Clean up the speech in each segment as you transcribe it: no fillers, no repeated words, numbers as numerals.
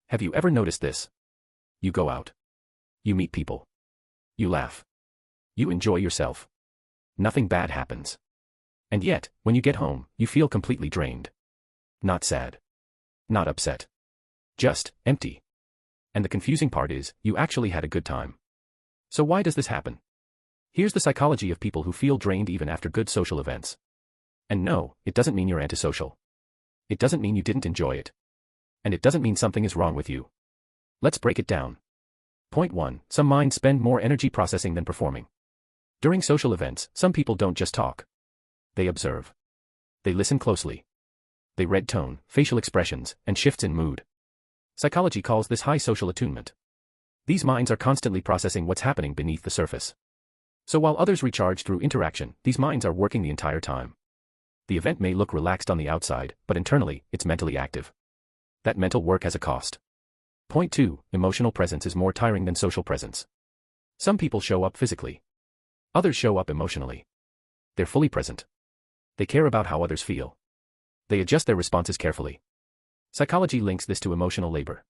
Have you ever noticed this? You go out. You meet people. You laugh. You enjoy yourself. Nothing bad happens. And yet, when you get home, you feel completely drained. Not sad. Not upset. Just empty. And the confusing part is, you actually had a good time. So why does this happen? Here's the psychology of people who feel drained even after good social events. And no, it doesn't mean you're antisocial. It doesn't mean you didn't enjoy it. And it doesn't mean something is wrong with you. Let's break it down. Point 1. Some minds spend more energy processing than performing. During social events, some people don't just talk. They observe. They listen closely. They read tone, facial expressions, and shifts in mood. Psychology calls this high social attunement. These minds are constantly processing what's happening beneath the surface. So while others recharge through interaction, these minds are working the entire time. The event may look relaxed on the outside, but internally, it's mentally active. That mental work has a cost. Point 2. Emotional presence is more tiring than social presence. Some people show up physically. Others show up emotionally. They're fully present. They care about how others feel. They adjust their responses carefully. Psychology links this to emotional labor.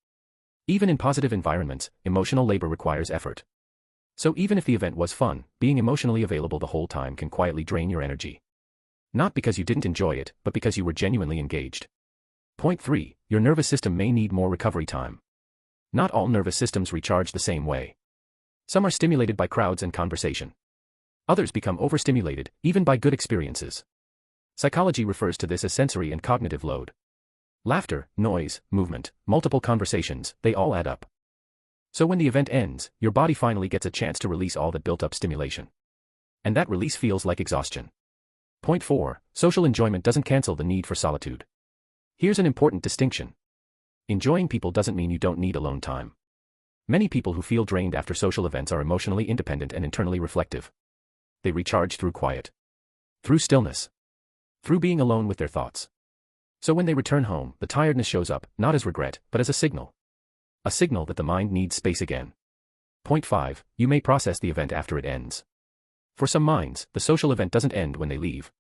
Even in positive environments, emotional labor requires effort. So even if the event was fun, being emotionally available the whole time can quietly drain your energy. Not because you didn't enjoy it, but because you were genuinely engaged. Point 3. Your nervous system may need more recovery time. Not all nervous systems recharge the same way. Some are stimulated by crowds and conversation. Others become overstimulated, even by good experiences. Psychology refers to this as sensory and cognitive load. Laughter, noise, movement, multiple conversations, they all add up. So when the event ends, your body finally gets a chance to release all that built-up stimulation. And that release feels like exhaustion. Point 4. Social enjoyment doesn't cancel the need for solitude. Here's an important distinction. Enjoying people doesn't mean you don't need alone time. Many people who feel drained after social events are emotionally independent and internally reflective. They recharge through quiet. Through stillness. Through being alone with their thoughts. So when they return home, the tiredness shows up, not as regret, but as a signal. A signal that the mind needs space again. Point 5. You may process the event after it ends. For some minds, the social event doesn't end when they leave.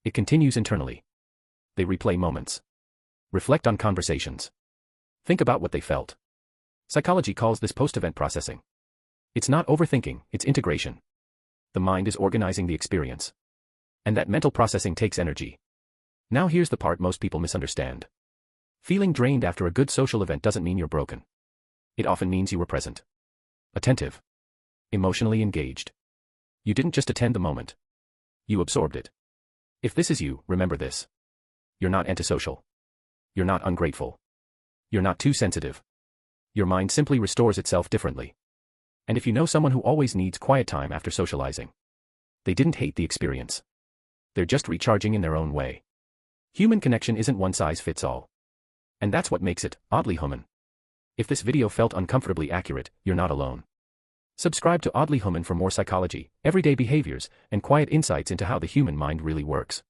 It continues internally. They replay moments. Reflect on conversations. Think about what they felt. Psychology calls this post-event processing. It's not overthinking, it's integration. The mind is organizing the experience. And that mental processing takes energy. Now here's the part most people misunderstand. Feeling drained after a good social event doesn't mean you're broken. It often means you were present. Attentive. Emotionally engaged. You didn't just attend the moment. You absorbed it. If this is you, remember this. You're not antisocial. You're not ungrateful. You're not too sensitive. Your mind simply restores itself differently. And if you know someone who always needs quiet time after socializing, they didn't hate the experience. They're just recharging in their own way. Human connection isn't one size fits all. And that's what makes it, oddly Hooman. If this video felt uncomfortably accurate, you're not alone. Subscribe to Oddly Hooman for more psychology, everyday behaviors, and quiet insights into how the human mind really works.